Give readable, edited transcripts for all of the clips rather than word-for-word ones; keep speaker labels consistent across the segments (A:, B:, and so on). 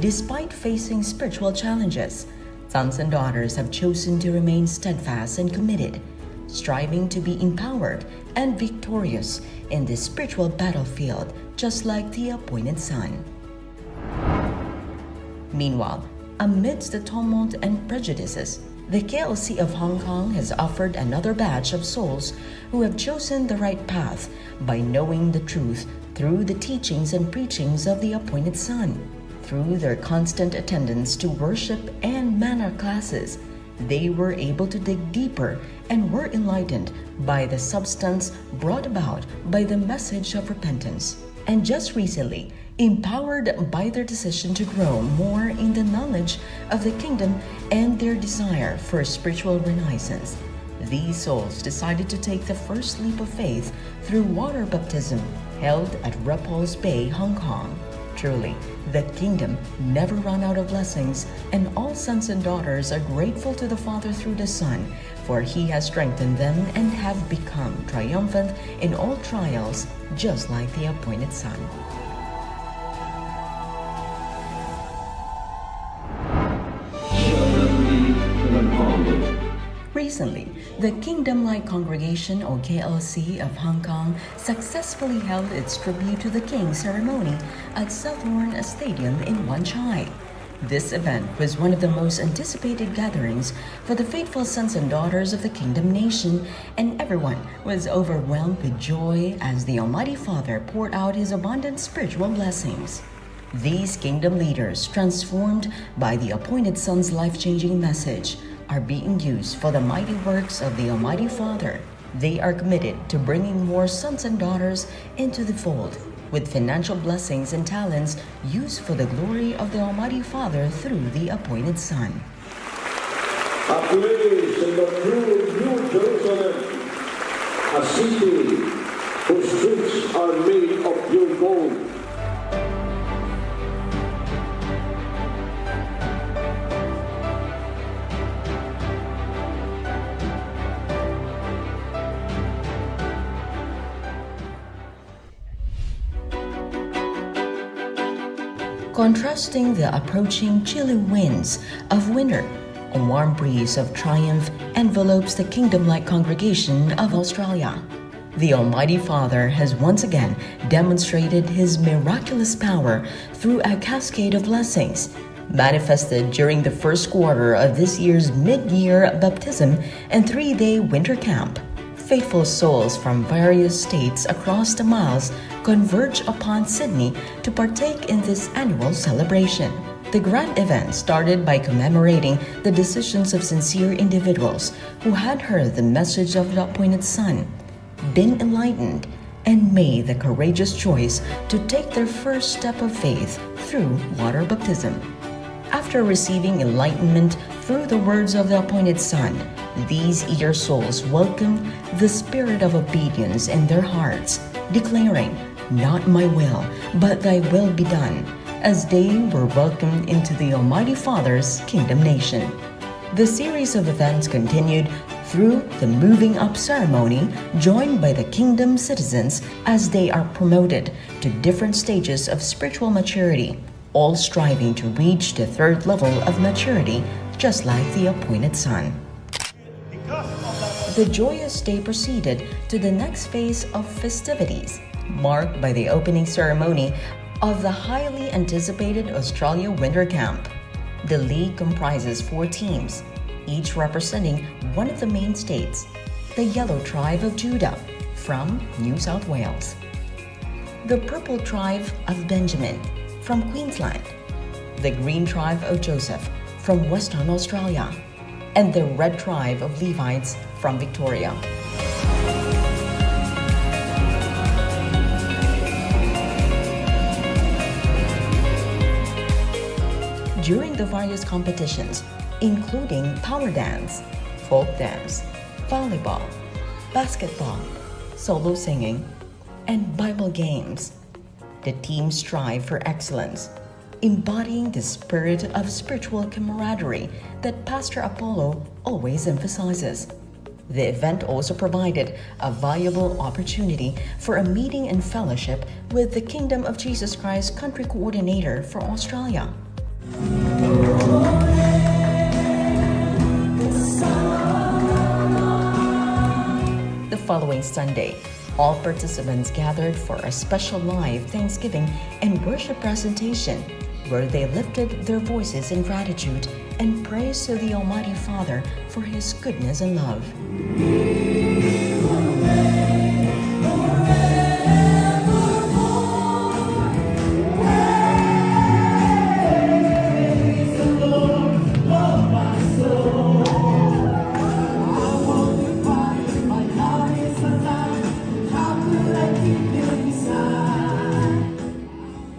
A: Despite facing spiritual challenges, sons and daughters have chosen to remain steadfast and committed, striving to be empowered and victorious in this spiritual battlefield, just like the appointed son. Meanwhile, amidst the tumult and prejudices, the KLC of Hong Kong has offered another batch of souls who have chosen the right path by knowing the truth through the teachings and preachings of the appointed son. Through their constant attendance to worship and manner classes, they were able to dig deeper and were enlightened by the substance brought about by the message of repentance. And just recently, empowered by their decision to grow more in the knowledge of the kingdom and their desire for spiritual renaissance, these souls decided to take the first leap of faith through water baptism held at Repulse Bay, Hong Kong. Truly, the kingdom never run out of blessings, and all sons and daughters are grateful to the Father through the Son, for He has strengthened them and have become triumphant in all trials, just like the appointed Son. Recently, the Kingdom Light Congregation, or KLC, of Hong Kong successfully held its tribute to the King ceremony at Southbourne Stadium in Wan Chai. This event was one of the most anticipated gatherings for the faithful sons and daughters of the Kingdom Nation, and everyone was overwhelmed with joy as the Almighty Father poured out His abundant spiritual blessings. These kingdom leaders, transformed by the appointed Son's life-changing message, are being used for the mighty works of the Almighty Father. They are committed to bringing more sons and daughters into the fold, with financial blessings and talents used for the glory of the Almighty Father through the appointed Son.
B: A place in the true New Jerusalem, a city whose streets are made of pure gold.
A: Contrasting the approaching chilly winds of winter, a warm breeze of triumph envelopes the Kingdom Light Congregation of Australia. The Almighty Father has once again demonstrated His miraculous power through a cascade of blessings, manifested during the first quarter of this year's mid-year baptism and 3-day winter camp. Faithful souls from various states across the miles converge upon Sydney to partake in this annual celebration. The grand event started by commemorating the decisions of sincere individuals who had heard the message of the appointed Son, been enlightened, and made the courageous choice to take their first step of faith through water baptism. After receiving enlightenment through the words of the appointed Son, these eager souls welcomed the spirit of obedience in their hearts, declaring, "Not my will, but thy will be done," as they were welcomed into the Almighty Father's Kingdom Nation. The series of events continued through the moving up ceremony, joined by the kingdom citizens as they are promoted to different stages of spiritual maturity, all striving to reach the third level of maturity, just like the appointed Son. The joyous day proceeded to the next phase of festivities, marked by the opening ceremony of the highly anticipated Australia Winter Camp. The league comprises 4 teams, each representing one of the main states, the Yellow Tribe of Judah from New South Wales, the Purple Tribe of Benjamin from Queensland, the Green Tribe of Joseph from Western Australia, and the Red Tribe of Levites from Victoria. During the various competitions, including power dance, folk dance, volleyball, basketball, solo singing, and Bible games, the teams strive for excellence, embodying the spirit of spiritual camaraderie that Pastor Apollo always emphasizes. The event also provided a valuable opportunity for a meeting and fellowship with the Kingdom of Jesus Christ Country Coordinator for Australia, The following Sunday, all participants gathered for a special live Thanksgiving and worship presentation where they lifted their voices in gratitude and praise to the Almighty Father for His goodness and love.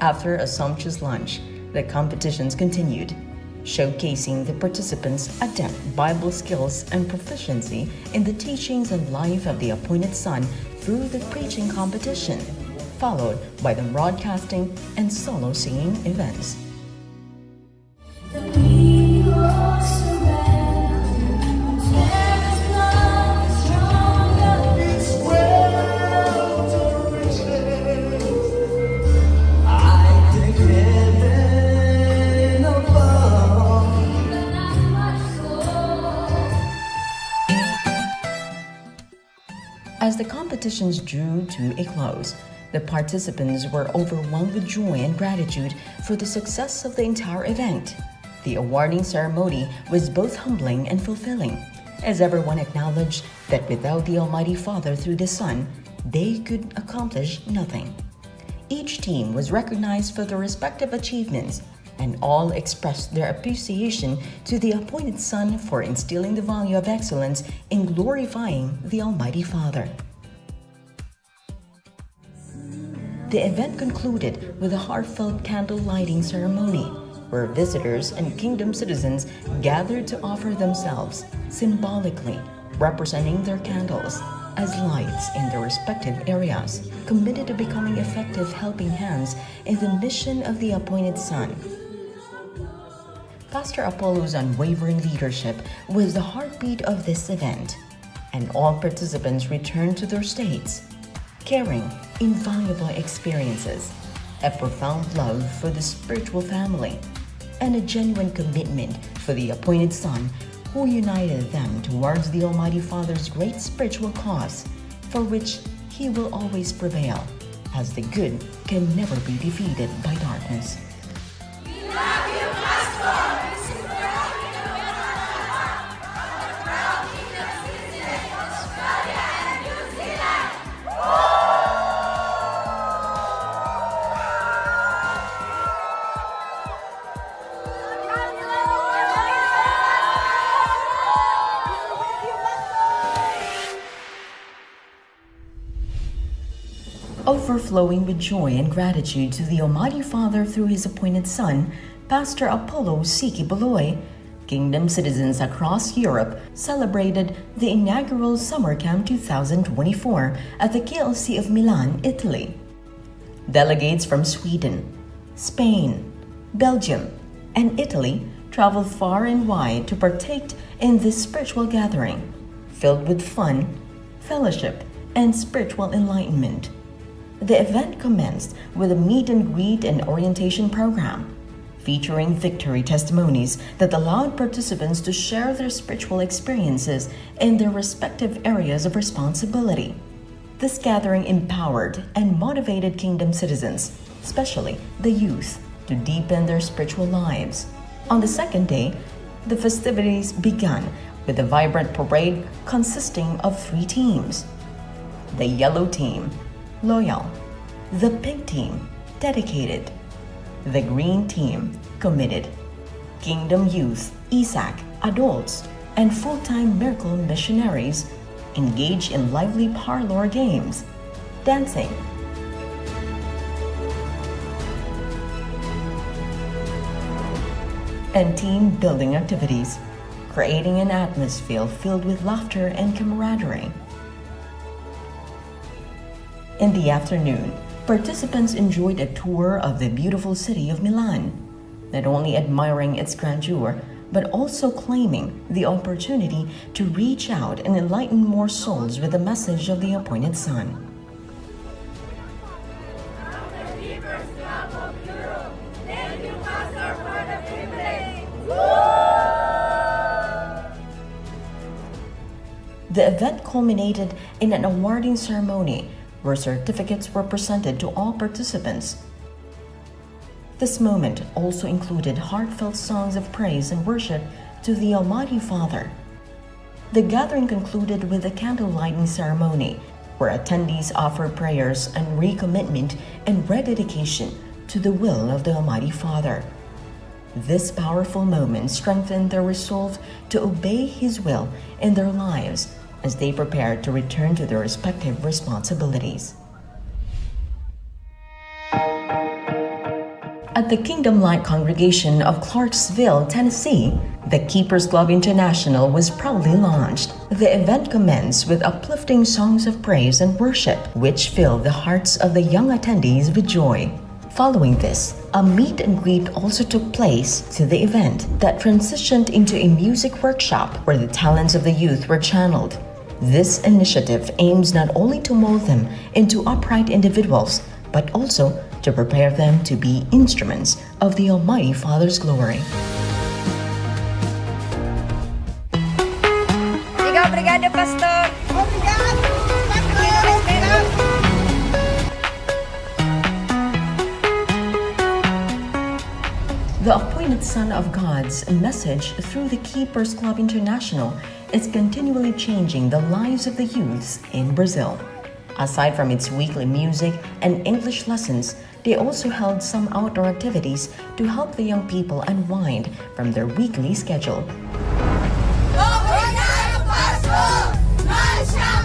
A: After a sumptuous lunch, the competitions continued, showcasing the participants' adept Bible skills and proficiency in the teachings and life of the appointed Son through the preaching competition, followed by the broadcasting and solo singing events. As the competitions drew to a close, the participants were overwhelmed with joy and gratitude for the success of the entire event. The awarding ceremony was both humbling and fulfilling, as everyone acknowledged that without the Almighty Father through the Son, they could accomplish nothing. Each team was recognized for their respective achievements, and all expressed their appreciation to the appointed Son for instilling the value of excellence in glorifying the Almighty Father. The event concluded with a heartfelt candle lighting ceremony, where visitors and kingdom citizens gathered to offer themselves, symbolically representing their candles as lights in their respective areas, committed to becoming effective helping hands in the mission of the appointed Son. Pastor Apollo's unwavering leadership was the heartbeat of this event, and all participants returned to their states, carrying invaluable experiences, a profound love for the spiritual family, and a genuine commitment for the appointed Son who united them towards the Almighty Father's great spiritual cause, for which He will always prevail, as the good can never be defeated by darkness. Overflowing with joy and gratitude to the Almighty Father through His appointed Son, Pastor Apollo Siki Baloy, kingdom citizens across Europe celebrated the inaugural Summer Camp 2024 at the KLC of Milan, Italy. Delegates from Sweden, Spain, Belgium, and Italy traveled far and wide to partake in this spiritual gathering, filled with fun, fellowship, and spiritual enlightenment. The event commenced with a meet and greet and orientation program, featuring victory testimonies that allowed participants to share their spiritual experiences in their respective areas of responsibility. This gathering empowered and motivated kingdom citizens, especially the youth, to deepen their spiritual lives. On the second day, the festivities began with a vibrant parade consisting of 3 teams: the yellow team, loyal; the pink team, dedicated; the green team, committed. Kingdom youth, Isaac, adults, and full-time miracle missionaries engage in lively parlor games, dancing, and team-building activities, creating an atmosphere filled with laughter and camaraderie. In the afternoon, participants enjoyed a tour of the beautiful city of Milan, not only admiring its grandeur, but also claiming the opportunity to reach out and enlighten more souls with the message of the appointed Son.
C: Thank you, Pastor, for the
A: The event culminated in an awarding ceremony where certificates were presented to all participants. This moment also included heartfelt songs of praise and worship to the Almighty Father. The gathering concluded with a candle lighting ceremony where attendees offered prayers and recommitment and rededication to the will of the Almighty Father. This powerful moment strengthened their resolve to obey His will in their lives as they prepared to return to their respective responsibilities. At the Kingdom Light congregation of Clarksville, Tennessee, the Keepers Club International was proudly launched. The event commenced with uplifting songs of praise and worship, which filled the hearts of the young attendees with joy. Following this, a meet and greet also took place to the event that transitioned into a music workshop where the talents of the youth were channeled. This initiative aims not only to mold them into upright individuals, but also to prepare them to be instruments of the Almighty Father's glory.
C: Obrigado, Pastor! Obrigado!
A: The appointed Son of God's message through the Keepers Club International is continually changing the lives of the youths in Brazil. Aside from its weekly music and English lessons, they also held some outdoor activities to help the young people unwind from their weekly schedule.
C: Obrigado, Pastor! Nós chamamos!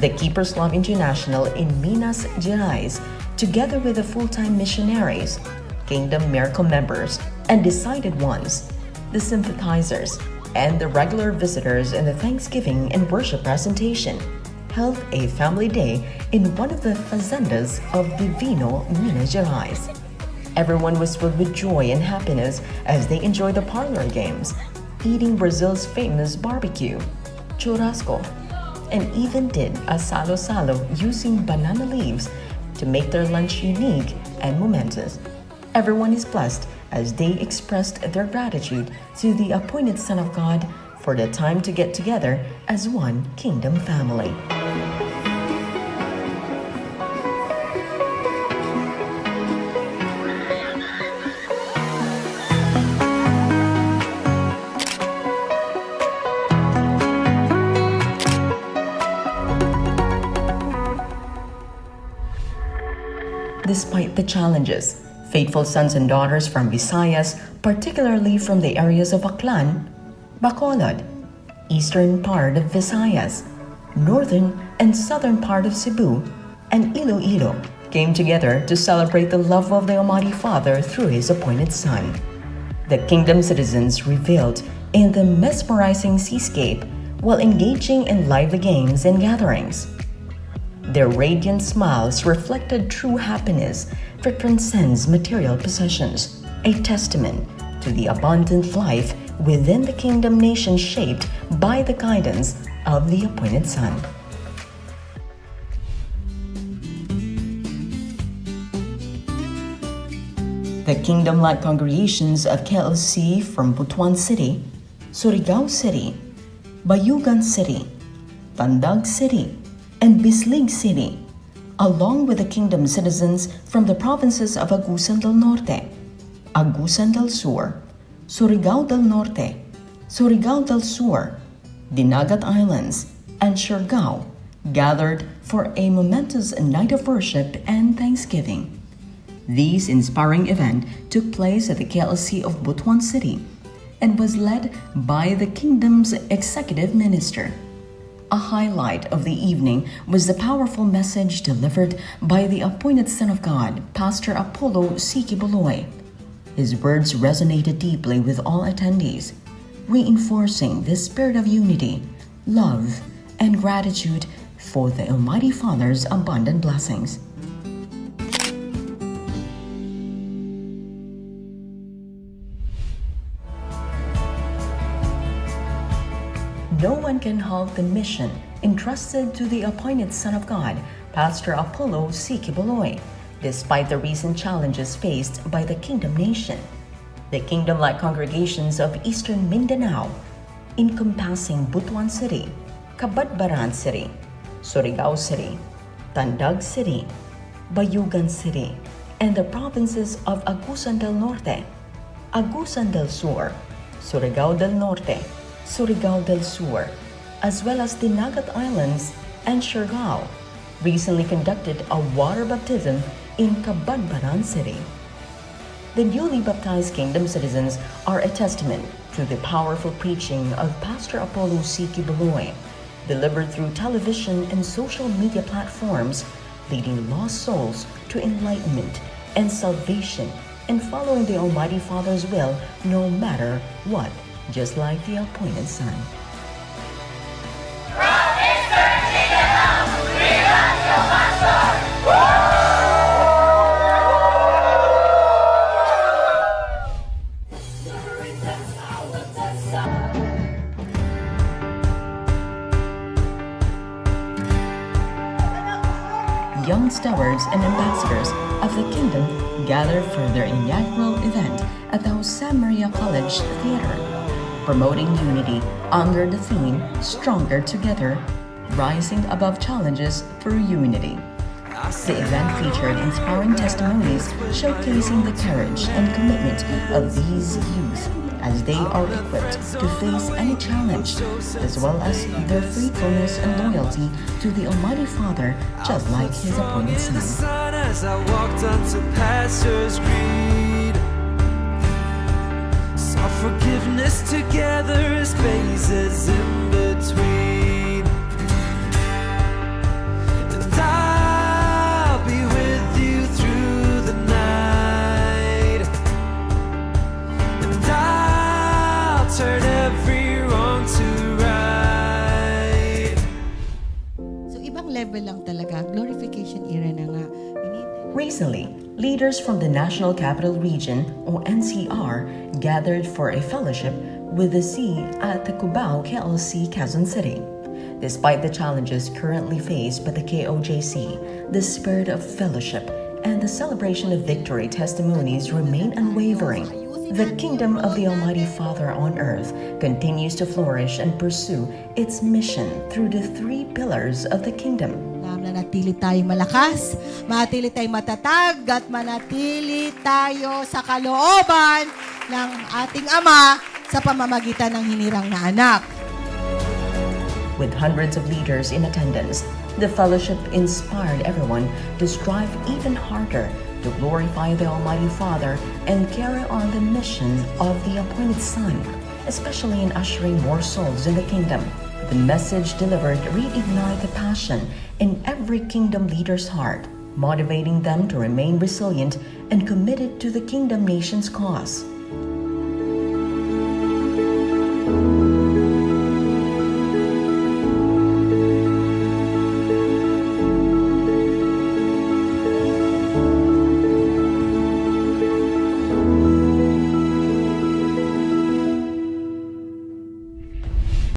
A: The Keepers Club International in Minas Gerais, together with the full-time missionaries, Kingdom Miracle members, and decided ones, the sympathizers, and the regular visitors in the Thanksgiving and worship presentation, held a family day in one of the fazendas of Divino, Minas Gerais. Everyone was filled with joy and happiness as they enjoyed the parlor games, eating Brazil's famous barbecue, churrasco, and even did a salo-salo using banana leaves to make their lunch unique and momentous. Everyone is blessed as they expressed their gratitude to the appointed Son of God for the time to get together as one kingdom family. Despite the challenges, faithful sons and daughters from Visayas, particularly from the areas of Aklan, Bacolod, eastern part of Visayas, northern and southern part of Cebu, and Iloilo, came together to celebrate the love of the Almighty Father through His appointed Son. The kingdom citizens revealed in the mesmerizing seascape while engaging in lively games and gatherings. Their radiant smiles reflected true happiness that transcends material possessions, a testament to the abundant life within the kingdom nation shaped by the guidance of the appointed Son. The kingdom-like congregations of KLC from Butuan City, Surigao City, Bayugan City, Tandag City, and Bislig City, along with the kingdom citizens from the provinces of Agusan del Norte, Agusan del Sur, Surigao del Norte, Surigao del Sur, Dinagat Islands, and Siargao, gathered for a momentous night of worship and thanksgiving. This inspiring event took place at the KLC of Butuan City and was led by the kingdom's executive minister. A highlight of the evening was the powerful message delivered by the appointed Son of God, Pastor Apollo C. Quiboloy. His words resonated deeply with all attendees, reinforcing the spirit of unity, love, and gratitude for the Almighty Father's abundant blessings. no one can halt the mission entrusted to the appointed Son of God, Pastor Apollo C. Quiboloy, despite the recent challenges faced by the Kingdom Nation. The kingdom-like congregations of Eastern Mindanao, encompassing Butuan City, Cabadbaran City, Surigao City, Tandag City, Bayugan City, and the provinces of Agusan del Norte, Agusan del Sur, Surigao del Norte, Surigao del Sur, as well as the Nagat Islands and Siargao, recently conducted a water baptism in Cabadbaran City. The newly baptized kingdom citizens are a testament to the powerful preaching of Pastor Apollo C. Quiboloy, delivered through television and social media platforms, leading lost souls to enlightenment and salvation and following the Almighty Father's will no matter what, just like the appointed Son. Young stewards and ambassadors of the kingdom gathered for their inaugural event at the Josemaria College Theater, promoting unity under the theme Stronger Together, Rising Above Challenges through Unity. The event featured inspiring testimonies showcasing the courage and commitment of these youth as they are equipped to face any challenge, as well as their faithfulness and loyalty to the Almighty Father, just like His appointed Son.
D: As I walked onto Pastor's Creed, saw forgiveness together, spaces in between, and I'll be with you through the night, and I'll turn every wrong to right.
E: So ibang level lang talaga, glorification era na nga.
A: Recently, leaders from the National Capital Region, or NCR, gathered for a fellowship with the C at the Cubao KLC Quezon City. Despite the challenges currently faced by the KOJC, the spirit of fellowship and the celebration of victory testimonies remain unwavering. The kingdom of the Almighty Father on earth continues to flourish and pursue its mission through the three pillars of the kingdom.
E: Manatili tayong malakas, manatili tayong matatag, at manatili tayo sa kalooban ng ating Ama sa pamamagitan ng hinirang na anak.
A: With hundreds of leaders in attendance, the fellowship inspired everyone to strive even harder to glorify the Almighty Father and carry on the mission of the appointed Son, especially in ushering more souls in the kingdom. The message delivered reignite the passion in every kingdom leader's heart, motivating them to remain resilient and committed to the kingdom nation's cause.